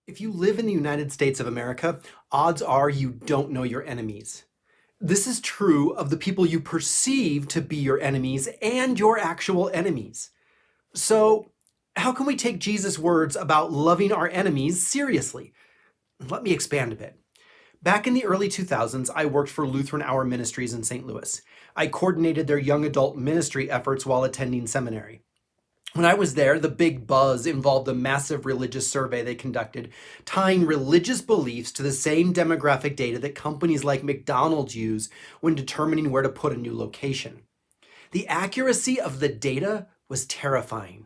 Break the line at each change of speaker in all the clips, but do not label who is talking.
If you live in the United States of America, odds are you don't know your enemies. This is true of the people you perceive to be your enemies and your actual enemies. So, how can we take Jesus' words about loving our enemies seriously? Let me expand a bit. Back in the early 2000s, I worked for Lutheran Hour Ministries in St. Louis. I coordinated their young adult ministry efforts while attending seminary. When I was there, the big buzz involved a massive religious survey they conducted, tying religious beliefs to the same demographic data that companies like McDonald's use when determining where to put a new location. The accuracy of the data was terrifying.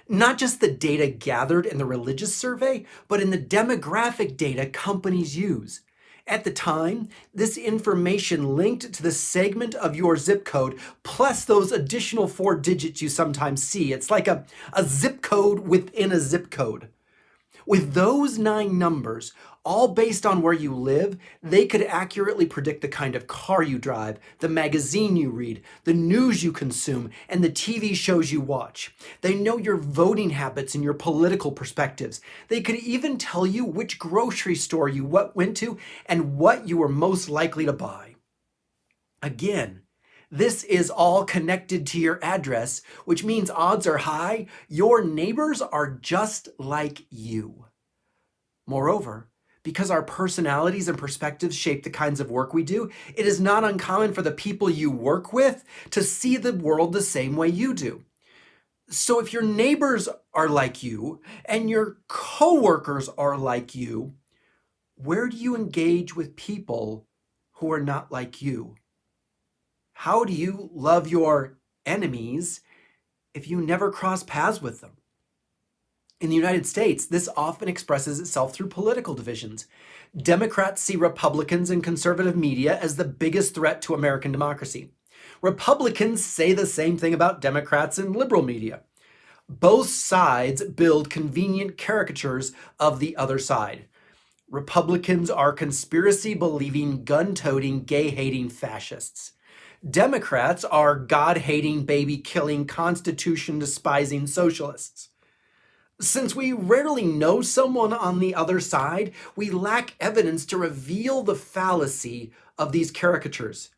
Not just the data gathered in the religious survey, but in the demographic data companies use. At the time, this information linked to the segment of your zip code, plus those additional 4 digits you sometimes see. It's like a zip code within a zip code. With those 9 numbers, all based on where you live, they could accurately predict the kind of car you drive, the magazine you read, the news you consume, and the TV shows you watch. They know your voting habits and your political perspectives. They could even tell you which grocery store you went to and what you were most likely to buy. Again, this is all connected to your address, which means odds are high your neighbors are just like you. Moreover, because our personalities and perspectives shape the kinds of work we do, it is not uncommon for the people you work with to see the world the same way you do. So if your neighbors are like you and your coworkers are like you, where do you engage with people who are not like you? How do you love your enemies if you never cross paths with them? In the United States, this often expresses itself through political divisions. Democrats see Republicans and conservative media as the biggest threat to American democracy. Republicans say the same thing about Democrats and liberal media. Both sides build convenient caricatures of the other side. Republicans are conspiracy-believing, gun-toting, gay-hating fascists. Democrats are God-hating, baby-killing, Constitution-despising socialists. Since we rarely know someone on the other side, we lack evidence to reveal the fallacy of these caricatures.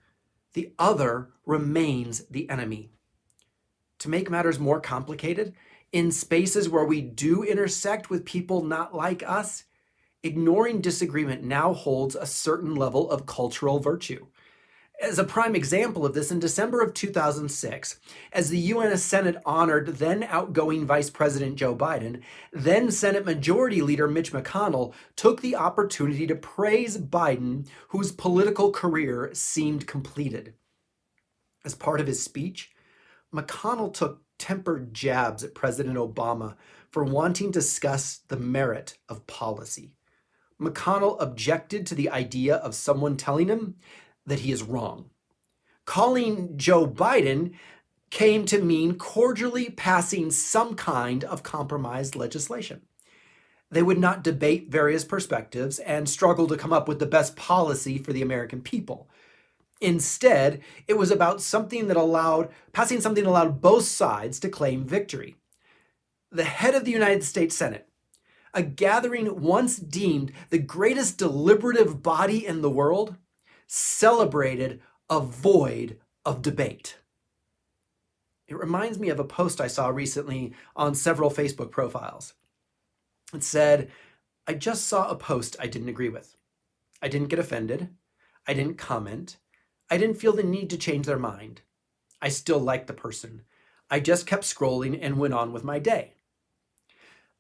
The other remains the enemy. To make matters more complicated, in spaces where we do intersect with people not like us, ignoring disagreement now holds a certain level of cultural virtue. As a prime example of this, in December of 2006, as the U.S. Senate honored then outgoing Vice President Joe Biden, then Senate Majority Leader Mitch McConnell took the opportunity to praise Biden, whose political career seemed completed. As part of his speech, McConnell took tempered jabs at President Obama for wanting to discuss the merit of policy. McConnell objected to the idea of someone telling him that he is wrong. Calling Joe Biden came to mean cordially passing some kind of compromised legislation. They would not debate various perspectives and struggle to come up with the best policy for the American people. Instead, it was about passing something that allowed both sides to claim victory. The head of the United States Senate, a gathering once deemed the greatest deliberative body in the world, celebrated a void of debate. It reminds me of a post I saw recently on several Facebook profiles. It said, "I just saw a post I didn't agree with. I didn't get offended. I didn't comment. I didn't feel the need to change their mind. I still like the person. I just kept scrolling and went on with my day."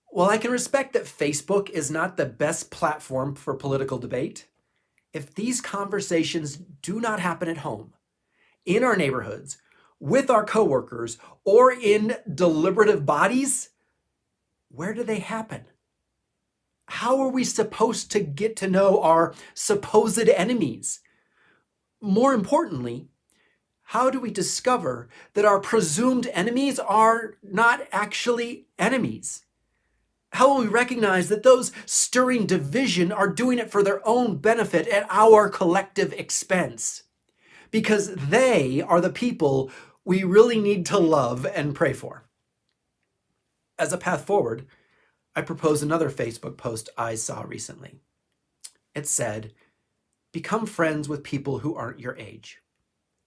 While I can respect that Facebook is not the best platform for political debate, if these conversations do not happen at home, in our neighborhoods, with our coworkers, or in deliberative bodies, where do they happen? How are we supposed to get to know our supposed enemies? More importantly, how do we discover that our presumed enemies are not actually enemies? How will we recognize that those stirring division are doing it for their own benefit at our collective expense? Because they are the people we really need to love and pray for. As a path forward, I propose another Facebook post I saw recently. It said, become friends with people who aren't your age.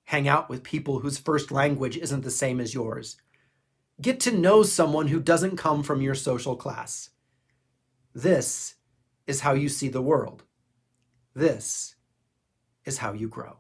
Hang out with people whose first language isn't the same as yours. Get to know someone who doesn't come from your social class. This is how you see the world. This is how you grow.